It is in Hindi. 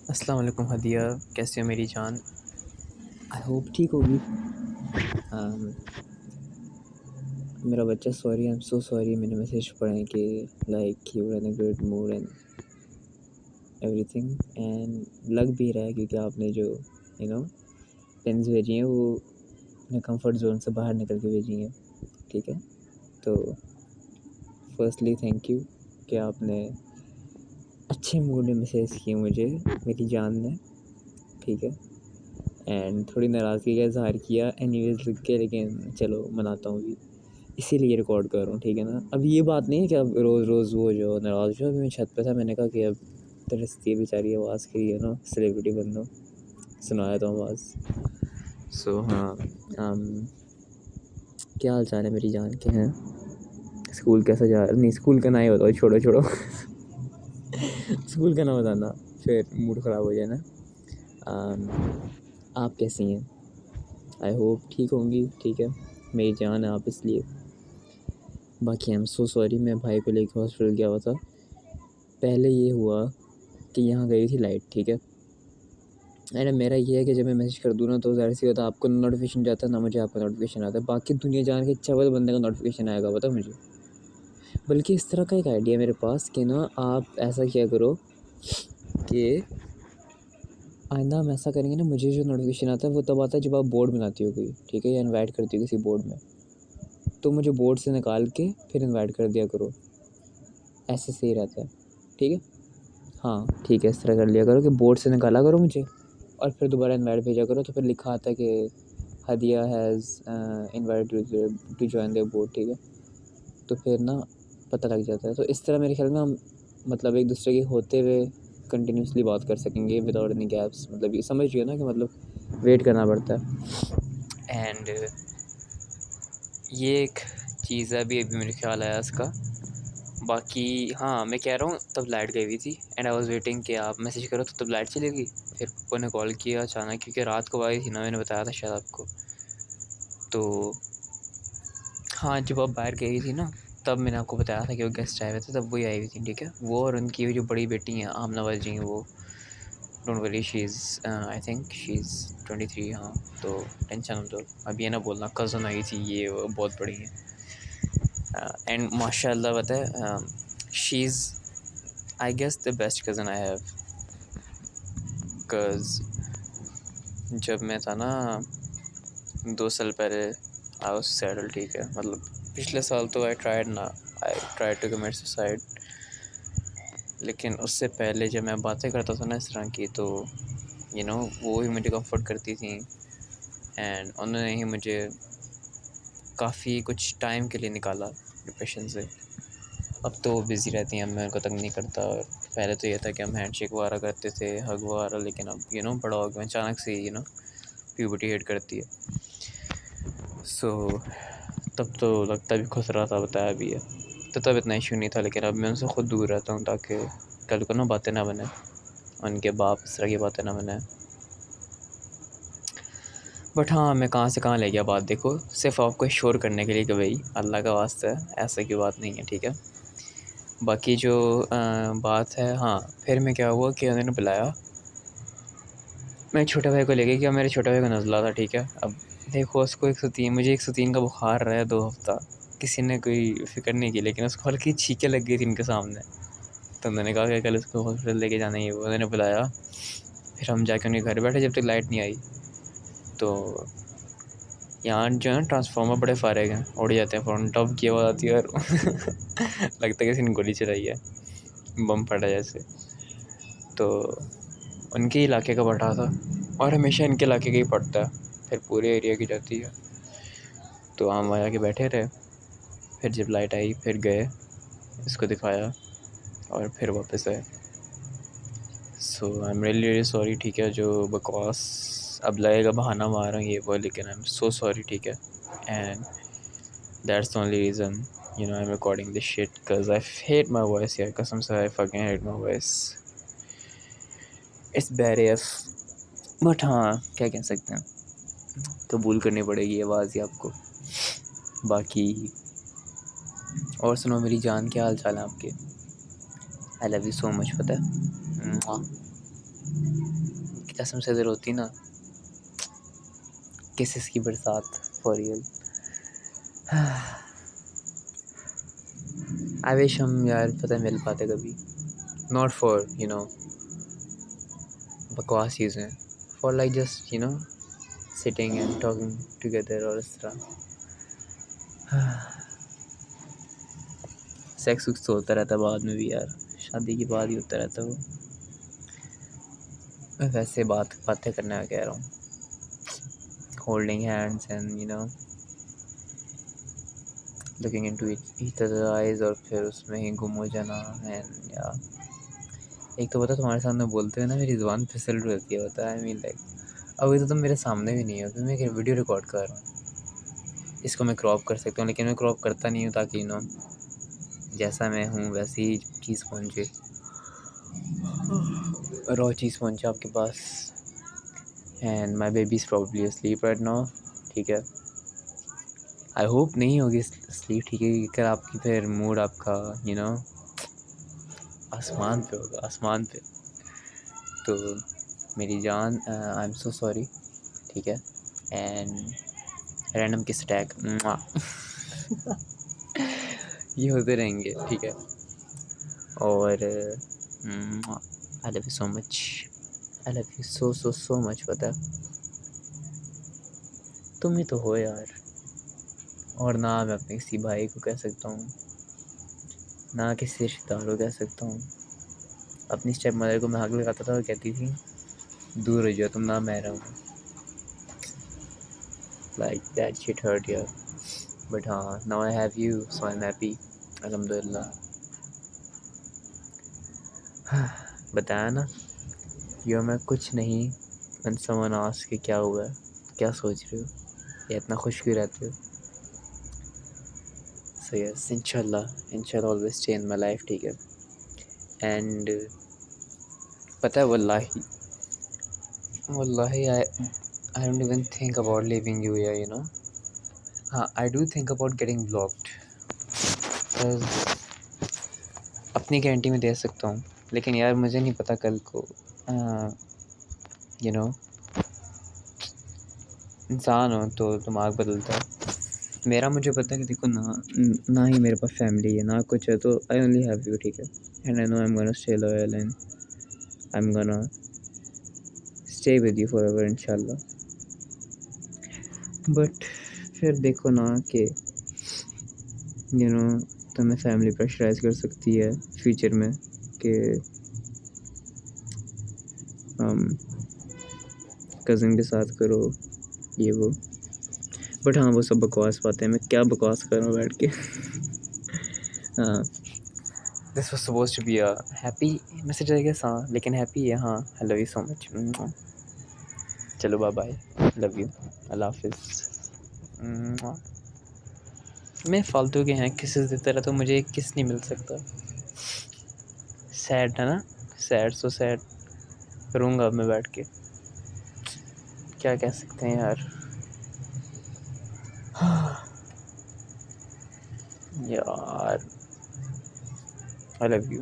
अस्सलाम वालेकुम हदिया, कैसी हो मेरी जान? आई होप ठीक होगी। अम, मेरा बच्चा sorry, I am so sorry, मैंने मैसेज पढ़े कि like you in a good mood and everything, and लग भी रहा है क्योंकि आपने जो पेन्स भेजी हैं वो अपने कंफर्ट जोन से बाहर निकल के भेजी हैं। ठीक है, तो फर्स्टली थैंक यू कि आपने अच्छे मूड में मैसेज किए मुझे, मेरी जान ने। ठीक है, एंड थोड़ी नाराज़गी का इजहार किया एनीवेज लिख के, लेकिन चलो मनाता हूँ भी, इसीलिए रिकॉर्ड कर रहा हूँ। ठीक है ना, अब ये बात नहीं है कि अब रोज़ रोज़ वो जो नाराज़ हो। अभी मैं छत पे था, मैंने कहा कि अब तरसती है बेचारी आवाज़ के लिए ना, सेलिब्रिटी बन दो, सुनाया था आवाज़। सो हाँ, क्या हाल चाल है मेरी जान के हैं? स्कूल कैसा जा रहा? नहीं, स्कूल का ना ही बताओ, छोड़ो छोड़ो। स्कूल का ना बताना, फिर मूड ख़राब हो जाए ना। आप कैसी हैं? आई होप ठीक होंगी। ठीक है, मेरी जान है आप, इसलिए। बाकी आई एम सो सॉरी, मैं भाई को लेकर हॉस्पिटल गया हुआ था। पहले ये हुआ कि यहाँ गई थी लाइट। ठीक है, अरे मेरा ये है कि जब मैं मैसेज कर दूँ ना तो ज़ाहिर सी बात है, आपको नोटिफिकेशन जाता है ना, मुझे आपका नोटिफिकेशन आता है। बाकी दुनिया जान के चवल बंदे का नोटिफिकेशन आएगा, पता मुझे। बल्कि इस तरह का एक आइडिया है मेरे पास कि ना, आप ऐसा किया करो कि आइंदा हम ऐसा करेंगे ना, मुझे जो नोटिफिकेशन आता है वो तब आता है जब आप बोर्ड बनाती हो कोई, ठीक है, या इन्वाइट करती हो किसी बोर्ड में, तो मुझे बोर्ड से निकाल के फिर इन्वाइट कर दिया करो। ऐसे सही रहता है। ठीक है, हाँ ठीक है, इस तरह कर लिया करो कि बोर्ड से निकाला करो मुझे, और फिर दोबारा इन्वाइट भेजा करो, तो फिर लिखा आता है कि Hadiya has invite to join the board. ठीक है, तो फिर ना पता लग जाता है। तो इस तरह मेरे ख्याल में हम मतलब एक दूसरे के होते हुए कंटिन्यूसली बात कर सकेंगे विदाउट एनी गैप्स। मतलब ये समझ रही हो ना कि मतलब वेट करना पड़ता है। एंड ये एक चीज़ है, अभी मेरे ख्याल आया इसका। बाकी हाँ, मैं कह रहा हूँ तब लाइट गई हुई थी एंड आई वाज़ वेटिंग कि आप मैसेज करो, तो तब लाइट चली गई। फिर पप्पा ने कॉल किया अचानक, क्योंकि रात को आई थी ना, मैंने बताया था शायद आपको। तो हाँ, जब आप बाहर गई थी ना, तब मैंने आपको बताया था कि वो गेस्ट आए हुए थे, तब वही आई हुई थी। ठीक है, वो और उनकी जो बड़ी बेटी हैं आमना वाजी हैं, वो don't worry, she is I think she is 23। हाँ, तो टेंशन मत लो। अब ये ना बोलना कज़न आई थी, ये वो बहुत बड़ी हैं। एंड माशाल्लाह पता है, she is I guess the best cousin I have. Because जब मैं था ना 2 साल पहले, आई वाज़ सेटल। ठीक है, मतलब पिछले साल तो I tried to commit suicide, लेकिन उससे पहले जब मैं बातें करता था ना इस तरह की, तो वो ही मुझे कंफर्ट करती थी। एंड उन्होंने ही मुझे काफ़ी कुछ टाइम के लिए निकाला डिप्रेशन से। अब तो वो बिज़ी रहती हैं, अब मैं उनको तंग नहीं करता। और पहले तो ये था कि हम हैंडशेक वगैरह करते थे, हग वगैरह, लेकिन अब बड़ा हो गया, अचानक से प्यूबर्टी हिट करती है। सो तब तो लगता भी खुश रहा था, बताया भी है, तो तब इतना इशू नहीं था। लेकिन अब मैं उनसे खुद दूर रहता हूँ, ताकि कल को ना बातें ना बने, उनके बाप इस तरह की बातें ना बने। बट हाँ, मैं कहाँ से कहाँ ले गया बात, देखो, सिर्फ आपको श्योर करने के लिए कि भाई अल्लाह का वास्ता है, ऐसा की बात नहीं है। ठीक है, बाकी जो बात है, हाँ, फिर मैं क्या हुआ कि उन्होंने बुलाया मेरे छोटे भाई को लेके, क्या मेरे छोटे भाई को नज़ला था। ठीक है, अब देखो, उसको 103, मुझे 103 का बुखार रहा है 2 हफ्ता, किसी ने कोई फ़िक्र नहीं की, लेकिन उसको हल्की छींकें लग गई थी इनके सामने। तो मैंने कहा कि कल उसको हॉस्पिटल लेके जाना ही है। वो उन्होंने बुलाया, फिर हम जाके उनके घर बैठे जब तक लाइट नहीं आई। तो यहाँ जो है ट्रांसफार्मर बड़े फारेग हैं, उड़ जाते हैं फ़ौरन, टब की आवाज़ आती है और लगता है किसी ने गोली चलाई है, बम फटा जैसे। तो उनके इलाके का पटा था, और हमेशा इनके इलाके का ही पड़ता है, फिर पूरे एरिया की जाती है। तो हम वहाँ जाके बैठे रहे, फिर जब लाइट आई फिर गए, इसको दिखाया, और फिर वापस आए। So I am really really sorry. ठीक है, जो बकवास अब लगेगा बहाना मार रहा हूँ ये वो, लेकिन आई एम सो सॉरी। ठीक है, and that's the only reason I am recording this shit, because I hate my voice यार, कसम से I fucking hate my voice, it's bad F. But हाँ, क्या कह सकते हैं, कबूल करनी पड़ेगी ये आवाज़ ही आपको। बाकी और सुनो मेरी जान, क्या हाल चाल है आपके? आई लव यू सो मच, पता है। कसम से दिल होती ना, किसेस की बरसात फॉर रियल। आई विश हम यार पता है मिल पाते कभी, नॉट फॉर बकवास चीज़ें, for like just sitting and talking together और इस तरह। सेक्स उक्स तो होता रहता है बाद में भी यार, शादी के बाद ही होता रहता है वो। मैं वैसे बातें करने का कह रहा हूँ, holding hands and looking into each other eyes, और फिर उसमें ही गुम हो जाना। एंड या एक तो पता तुम्हारे सामने बोलते हुए ना मेरी ज़ुबान फिसल रहती है, पता है। आई मीन लाइक अभी तो तुम मेरे सामने भी नहीं हो, अभी मैं एक वीडियो रिकॉर्ड कर रहा हूँ। इसको मैं क्रॉप कर सकता हूँ, लेकिन मैं क्रॉप करता नहीं हूँ ताकि जैसा मैं हूँ वैसी ही चीज़ पहुँचे, रॉ चीज़ पहुँचे आपके पास। And my baby is probably asleep right now, ठीक है। आई होप नहीं होगी स्लीप, ठीक है, क्योंकि आपकी फिर मूड आपका आसमान पे होगा, आसमान पे। तो मेरी जान, आई एम सो सॉरी, ठीक है। एंड रैंडम किस अटैक ये होते रहेंगे, ठीक है। और आई love you so much, I love you so so so much. पता है तुम ही तो हो यार, और ना मैं अपने किसी भाई को कह सकता हूँ, ना किसी रिश्तेदार को कह सकता हूँ। अपनी स्टेप मदर को मैं हक लगाता था और कहती थी दूर हो जाओ तुम, ना मैं रहूँ। लाइक दैट शिट हर्ट यार, बट हाँ, now I have you so I am happy, अल्हम्दुलिल्लाह। बताया ना, यो मैं कुछ नहीं। when someone asks कि क्या हुआ है, क्या सोच रहे हो, या इतना खुश क्यों रहते हो। सो यस, इंशाल्लाह always stay in my life, ठीक है। एंड पता है वल्लाही वल्लाही I don't even think about living you या हाँ, I do think about getting blocked. अपनी गारंटी में दे सकता हूँ, लेकिन यार मुझे नहीं पता कल को यू नो इंसान हो तो दिमाग बदलता है। मेरा मुझे पता है कि देखो ना ही मेरे पास फैमिली है ना कुछ है, तो आई ओनली हैव यू, ठीक है। And I know I am gonna stay loyal and I am gonna stay with you forever इंशाल्लाह। बट फिर देखो ना कि तुम्हें फैमिली प्रेशराइज कर सकती है फ्यूचर में कि कज़न के साथ करो ये वो। बट हाँ, वो सब बकवास बातें हैं, मैं क्या बकवास कर रहा हूँ बैठ के। हाँ, this was suppose to be a happy message I guess, हाँ, लेकिन हैप्पी है। हाँ, I love you so much. चलो बाय बाय, लव यू, अल्लाह हाफिज़। मैं फालतू के हैं किसेस देता रहा तो मुझे एक किस नहीं मिल सकता। सैड है ना, सैड सो सैड करूँगा अब मैं बैठ के, क्या कह सकते हैं यार। यार आई लव यू।